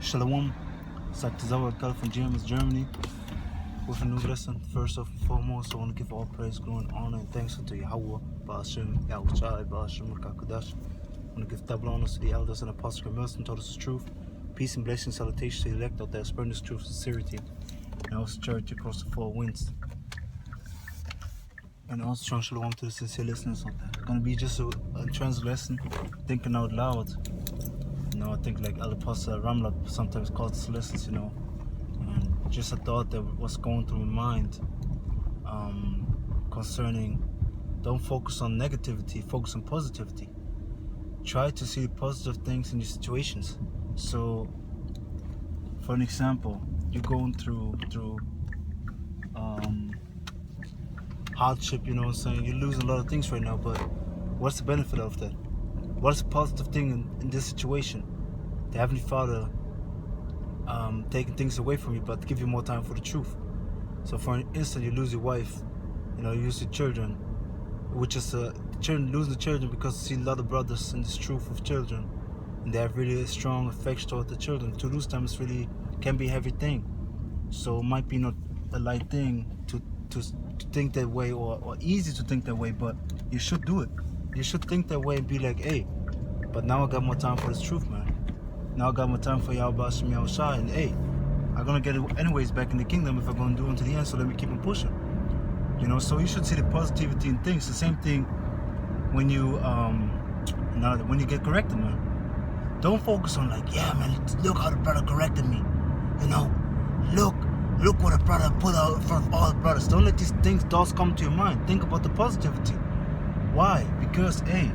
Shalom, sagt ZERSTÖRUNG from Germany, with a new lesson. First and foremost, I want to give all praise, glory, and honor and thanks unto YAHAWAH, YAHWASHI, KABAD. I want to give double honors to the elders and apostles who immersed and told us the truth. Peace and blessings, salutation to the elect out there, spreading this truth, sincerity, and also charity across the four winds. And also strong shalom to the sincere listeners out there. It's going to be just a trans lesson, thinking out loud. You know, I think like Elder Pastor Ramlap sometimes calls this lessons, you know. And just a thought that was going through my mind concerning, don't focus on negativity, focus on positivity. Try to see positive things in your situations. So, for an example, you're going through hardship, you know what I'm saying? You're losing a lot of things right now, but what's the benefit of that? What's the positive thing in this situation? The Heavenly Father taking things away from you, but give you more time for the truth. So for an instant, you lose your wife, you know, you lose your children, which is losing the children because you see a lot of brothers in this truth of children, and they have really a strong affection toward the children. To lose them is really can be a heavy thing. So it might be not a light thing to think that way, or easy to think that way, but you should do it. You should think that way and be like, hey, but now I got more time for this truth, man. Now I got more time for YAHAWAH, and hey, I'm gonna get it anyways back in the kingdom if I'm gonna do it until the end, so let me keep on pushing. You know, so you should see the positivity in things. The same thing when you when you get corrected, man. Don't focus on like, yeah, man, look how the brother corrected me. You know, look what a brother put out in front of all the brothers. Don't let these thoughts come to your mind. Think about the positivity. Why? Because, hey,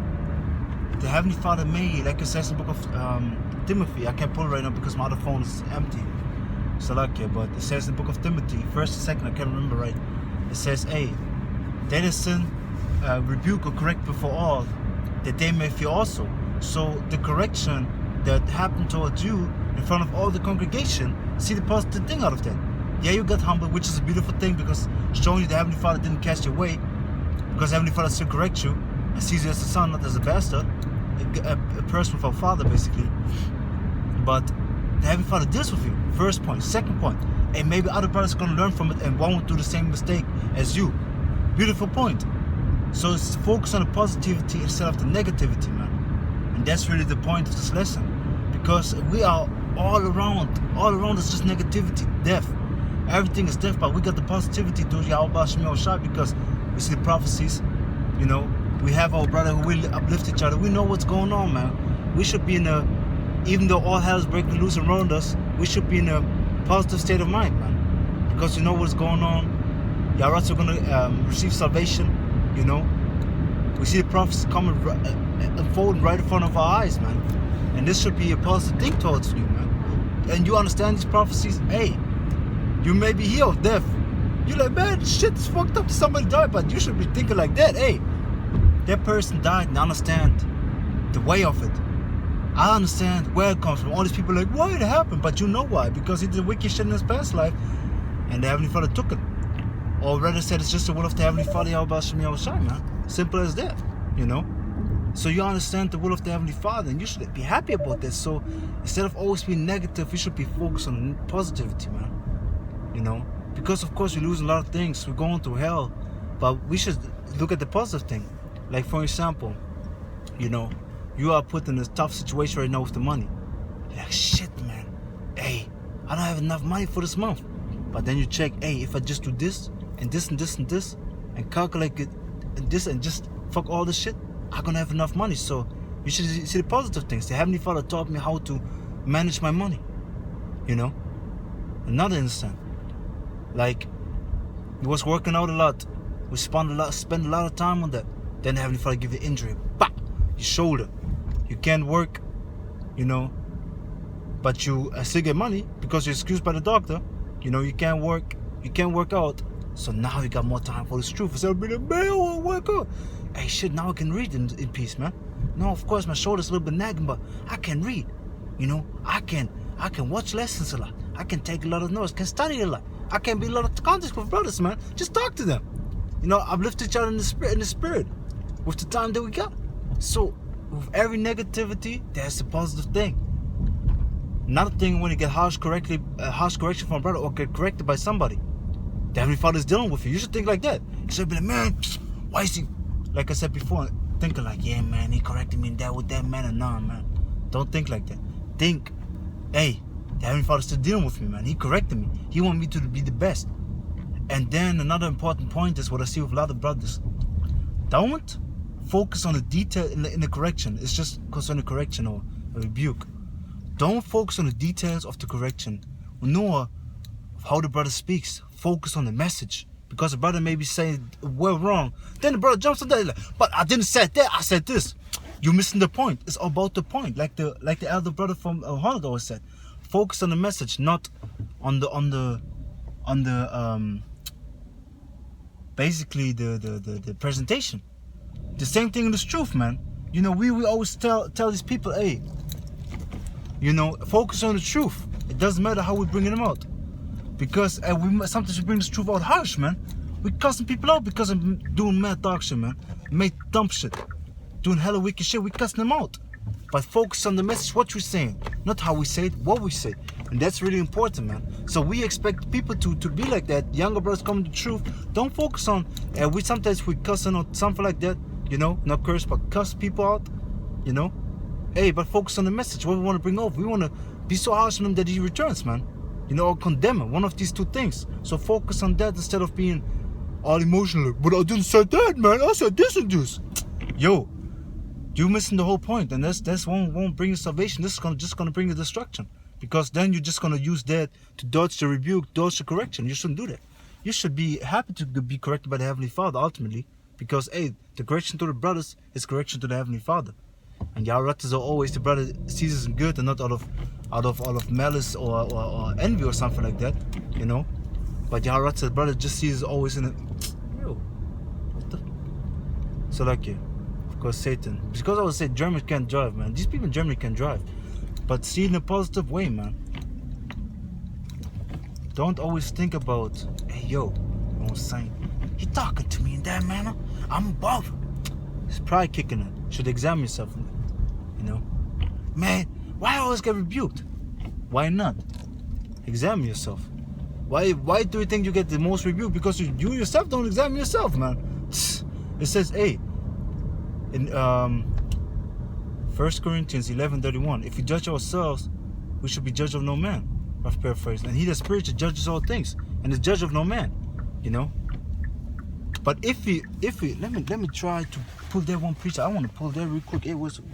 the Heavenly Father made, like it says in the book of Timothy. I can't pull it right now because my other phone is empty. Salakia, but it says in the book of Timothy, 1st and 2nd, I can't remember right. It says, hey, they that sin, rebuke or correct before all, that they may fear also. So the correction that happened towards you in front of all the congregation, see the positive thing out of that. Yeah, you got humble, which is a beautiful thing, because showing you the Heavenly Father didn't cast you away, because Heavenly Father still corrects you and sees you as a son, not as a bastard, a person without father, basically. But the Heavenly Father deals with you. First point. Second point, and maybe other brothers are going to learn from it and won't do the same mistake as you. Beautiful point. So it's focus on the positivity instead of the negativity, man. And that's really the point of this lesson, because we are all around us just negativity, death. Everything is death, but we got the positivity to YAHAWAH, because we see the prophecies, you know, we have our brother who will uplift each other. We know what's going on, man. We should be in a, even though all hell is breaking loose around us, we should be in a positive state of mind, man. Because you know what's going on. Yahrats are going to receive salvation, you know. We see the prophecies coming, unfolding right in front of our eyes, man. And this should be a positive thing towards you, man. And you understand these prophecies, hey, you may be healed of death. You're like, man, shit is fucked up. Somebody died, but you should be thinking like that. Hey, that person died, and I understand the way of it. I understand where it comes from. All these people are like, why it happened? But you know why? Because he did wicked shit in his past life, and the Heavenly Father took it. Or rather said, it's just the will of the Heavenly Father, YAHAWASHI, man. Simple as that, you know. So you understand the will of the Heavenly Father, and you should be happy about that. So instead of always being negative, you should be focused on positivity, man. You know, because of course we lose a lot of things. We're going through hell, but we should look at the positive thing. Like for example, you know, you are put in a tough situation right now with the money. You're like, shit, man. Hey, I don't have enough money for this month. But then you check, hey, if I just do this and this and this and this, and calculate it and this and just fuck all this shit, I'm gonna have enough money. So you should see the positive things. The Heavenly Father taught me how to manage my money. You know, another instant. Like, he was working out a lot. We spend a lot of time on that. Then the Heavenly Father give you injury. Bah! Your shoulder. You can't work, you know, but you still get money because you're excused by the doctor. You know, you can't work out. So now you got more time for this truth. Instead of being like, man, I want to work out. Hey, shit, now I can read in peace, man. No, of course, my shoulder's a little bit nagging, but I can read. You know, I can watch lessons a lot. I can take a lot of notes, can study a lot. I can be a lot of contact with brothers, man. Just talk to them. You know, uplift each other in the spirit with the time that we got. So with every negativity, there's a positive thing. Another thing, when you get harsh correction from a brother or get corrected by somebody, the Heavenly Father is dealing with you. You should think like that. You should be like, man, why is he, like I said before, thinking like, yeah, man, he corrected me in that with that manner. Nah, man, don't think like that. Think, hey, the Heavenly Father is still dealing with me, man. He corrected me. He wants me to be the best. And then another important point is what I see with a lot of brothers. Don't focus on the detail in the correction. It's just concerning correction or a rebuke. Don't focus on the details of the correction, nor how the brother speaks. Focus on the message. Because the brother may be saying well wrong. Then the brother jumps on that, like, but I didn't say that, I said this. You're missing the point. It's about the point. Like the elder brother from HAWAD always said. Focus on the message, not on the basically the presentation. The same thing in this truth, man. You know, we always tell these people, hey, you know, focus on the truth. It doesn't matter how we bring them out. Because sometimes we bring this truth out harsh, man. We cussing people out because of doing mad dog shit, man. Made dumb shit. Doing hella wicked shit, we cussing them out. But focus on the message, what we're saying. Not how we say it, what we say. And that's really important, man. So we expect people to be like that. Younger brothers come to the truth. Don't focus on, sometimes we cussing or something like that. You know, not curse, but cuss people out. You know. Hey, but focus on the message, what we want to bring over. We want to be so harsh on him that he returns, man. You know, or condemn him. One of these two things. So focus on that instead of being all emotional. But I didn't say that, man. I said this and this. Yo, you're missing the whole point, and that's won't bring you salvation. This is just gonna bring you destruction. Because then you're just gonna use that to dodge the rebuke, dodge the correction. You shouldn't do that. You should be happy to be corrected by the Heavenly Father ultimately. Because hey, the correction to the brothers is correction to the Heavenly Father. And YAHWAH are always the brother sees us in good and not out of malice or envy or something like that, you know. But YAHWAH, the brother just sees us always in a what the? So like yeah, of course Satan. Because I would say Germans can't drive, man. These people in Germany can drive. But see it in a positive way, man. Don't always think about, hey yo, you know what I'm saying? He talking to me in that manner. I'm above him. It's pride kicking in. Should examine yourself, you know. Man, why always get rebuked? Why not? Examine yourself. Why do you think you get the most rebuke? Because you yourself don't examine yourself, man. It says, hey, in 1 Corinthians 11:31, if we judge ourselves, we should be judged of no man. Rough paraphrase. And he that spiritual judges all things, and is judge of no man, you know. But if we let me try to pull that one preacher. I want to pull that real quick. Hey, what's it?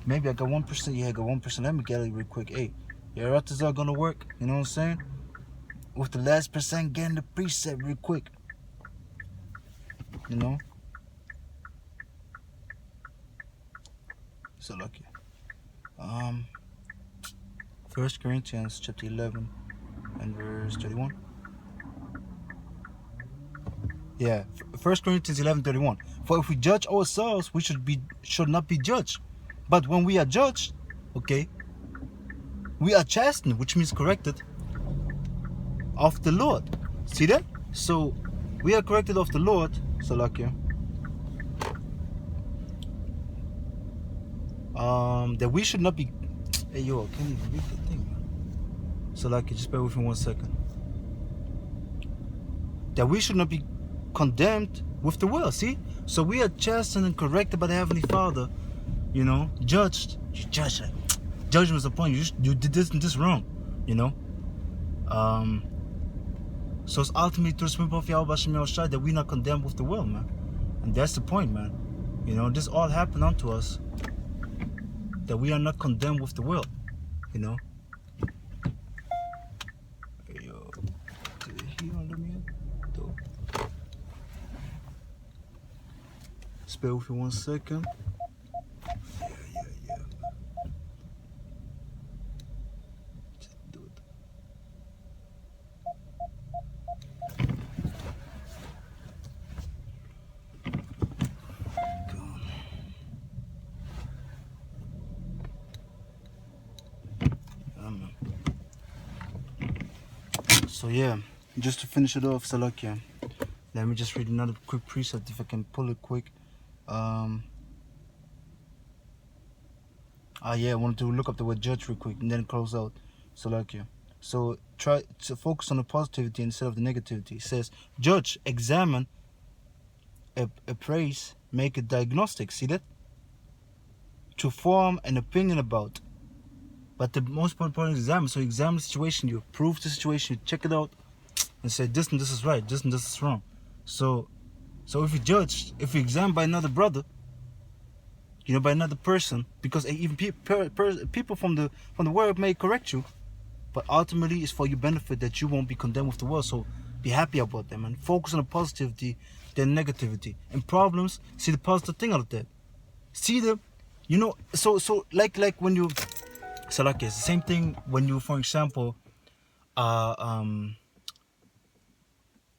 Maybe I got 1%. Yeah, I got 1%. Let me get it real quick. Hey, your authors are gonna work. You know what I'm saying? With the last percent, getting the precept real quick. You know. So lucky. 1 Corinthians chapter 11 and verse 31. Yeah, 1 Corinthians 11:31. For if we judge ourselves, we should not be judged. But when we are judged, okay, we are chastened, which means corrected, of the Lord. See that? So we are corrected of the Lord. So like yeah. That we should not be. Hey yo, I can't even read the thing, man. So like, just bear with me 1 second. That we should not be condemned with the world. See, so we are chastened and corrected by the Heavenly Father, you know. Judged, you judge it. Judgment is upon you. You did this and this wrong, you know. So it's ultimately through the Spirit of YAHWAH that we not condemned with the world, man. And that's the point, man. You know, this all happened unto us, that we are not condemned with the world, you know. Hey, yo, did he under me? Spare with you 1 second. Yeah. Just do it. Go on. So yeah, just to finish it off, Salakia. Let me just read another quick precept if I can pull it quick. Yeah, I wanted to look up the word judge real quick and then close out. So try to focus on the positivity instead of the negativity. It says, judge, examine, appraise, make a diagnostic. See that? To form an opinion about. But the most important part is examine. So you examine the situation, you approve the situation, you check it out, and say this and this is right, this and this is wrong. So if you judge, if you examine by another brother, by another person, because even people from the world may correct you, but ultimately it's for your benefit that you won't be condemned with the world. So be happy about them and focus on the positivity than negativity. And problems, see the positive thing out of that. See the, so like when you, so like it's the same thing when you, for example,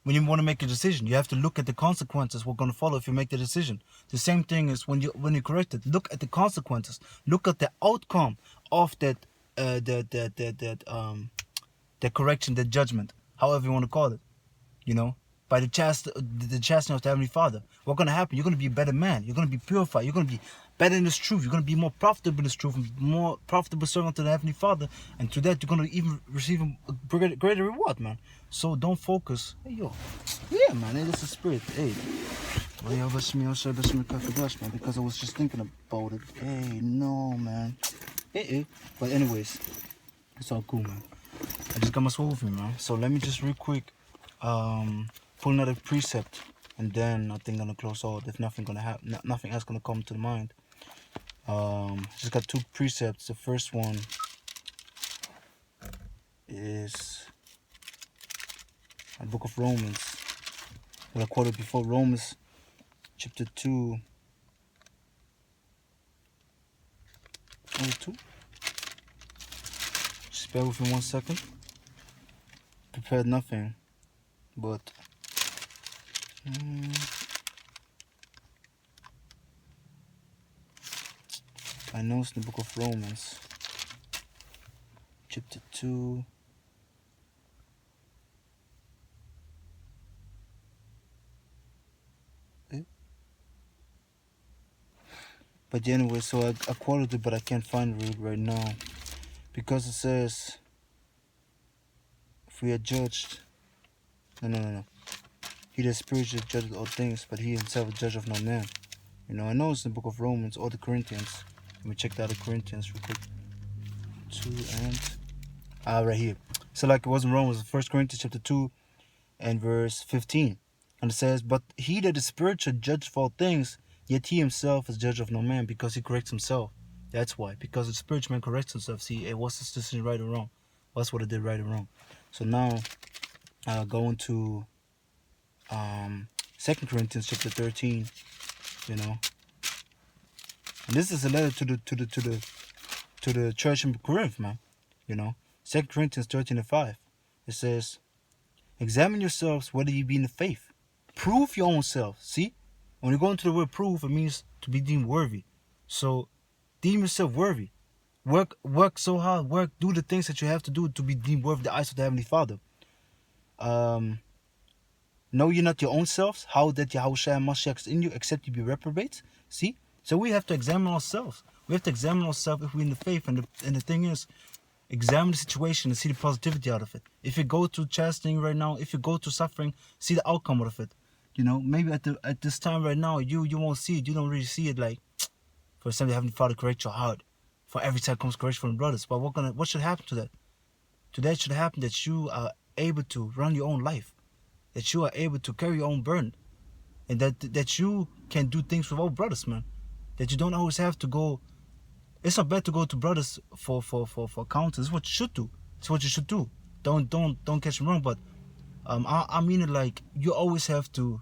when you want to make a decision, you have to look at the consequences what's going to follow if you make the decision. The same thing is when you correct it. Look at the consequences. Look at the outcome of that correction, that judgment, however you want to call it. By the chastening of the Heavenly Father, what's going to happen? You're going to be a better man. You're going to be purified. You're going to be better in this truth. You're going to be more profitable in this truth, more profitable servant to the Heavenly Father. And through that, you're going to even receive a greater reward, man. So don't focus. Hey, yo. Yeah, man. Hey, this is spirit. Hey. Man, because I was just thinking about it. Hey, no, man. Hey. But anyways, it's all cool, man. I just got my sword with me, man. So let me just real quick pull another precept, and then I think I'm gonna close out. If nothing gonna happen, nothing else gonna come to the mind. Just got two precepts. The first one is the book of Romans. What I quoted before, Romans chapter 2. Only 2? Just bear with me 1 second. Prepared nothing, but I know it's in the book of Romans, chapter 2. But anyway, so I quoted it, but I can't find it right now, because it says, if we are judged, no. He that spiritually judges all things, but he himself is judge of no man. I know it's in the book of Romans or the Corinthians. Let me check that out, Corinthians real quick. 2 and right here. So like it was in Romans, 1 Corinthians chapter 2 and verse 15. And it says, but he that is spiritual judge of all things, yet he himself is judge of no man, because he corrects himself. That's why. Because the spiritual man corrects himself. See, hey, what's this decision right or wrong? What's what I did right or wrong? So now going to 2 Corinthians chapter 13, and this is a letter to the church in Corinth, man. 2 Corinthians 13 and 5. It says, examine yourselves whether you be in the faith. Prove your own self. See, when you go into the word prove, it means to be deemed worthy. So deem yourself worthy. Work so hard. Do the things that you have to do to be deemed worthy the eyes of the Heavenly Father. Know ye not your own selves, how that YAHWASHI and MACHT is in you, except you be reprobates? See? So we have to examine ourselves. We have to examine ourselves if we're in the faith. And the thing is, examine the situation and see the positivity out of it. If you go through chastening right now, if you go through suffering, see the outcome out of it. Maybe at this time right now, you won't see it. You don't really see it like, for example, having the Father correct your heart. For every time comes correction from the brothers. But what should happen to that? To that should happen that you are able to run your own life. That you are able to carry your own burden. And that you can do things without brothers, man. That you don't always have to go. It's not bad to go to brothers for counsel. It's what you should do. It's what you should do. Don't catch me wrong, but I mean it like you always have to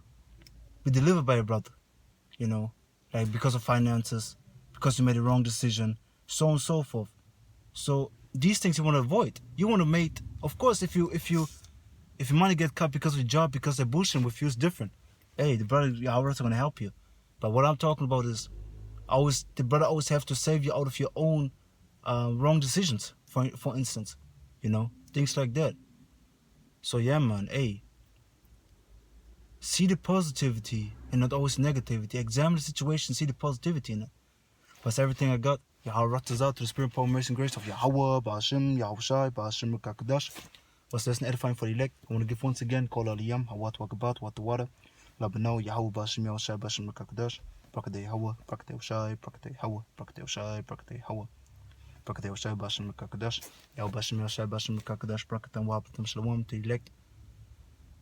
be delivered by a brother. Like because of finances, because you made a wrong decision, so on and so forth. So these things you want to avoid. You want to make, of course, if your money get cut because of your job, because they're bullshitting with you, it's different. Hey, the brother, are going to help you. But what I'm talking about is, the brother always have to save you out of your own wrong decisions. For instance, things like that. So yeah, man. Hey, see the positivity and not always negativity. Examine the situation, see the positivity in it. That's everything I got. Yahweh wrapped us out to the spirit, power, mercy, and grace of Yahawah, Ba'ashem, Yahawashi, Ba'ashem, KADASH. What's lesson edifying for the elect? I want to give once again, HALALYAM, HAWAD, HAWAD, THAWADAH, LABANAWA, YAHAWAH, Ba'ashem, Yahawashi, Ba'ashem, KADASH, BARAK YAHAWAH, BARAK YAHAWASHI, BARAK YAHAWAH, BARAK YAHAWASHI, BARAK YAHAWAH, BARAK YAHAWASHI, Ba'ashem, KADASH, YAHWAH, Ba'ashem, Yahawashi, Ba'ashem, KADASH, BARAKATAM, WAHRHEIT, Shalom to the elect.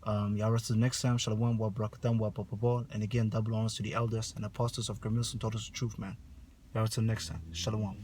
Yahweh to the next time, Shalom, Wa Barakatam, Wa Papa, and again, double honors to the elders and apostles of Great Mills and told us the truth, man. Yahweh to the next time, Shalom.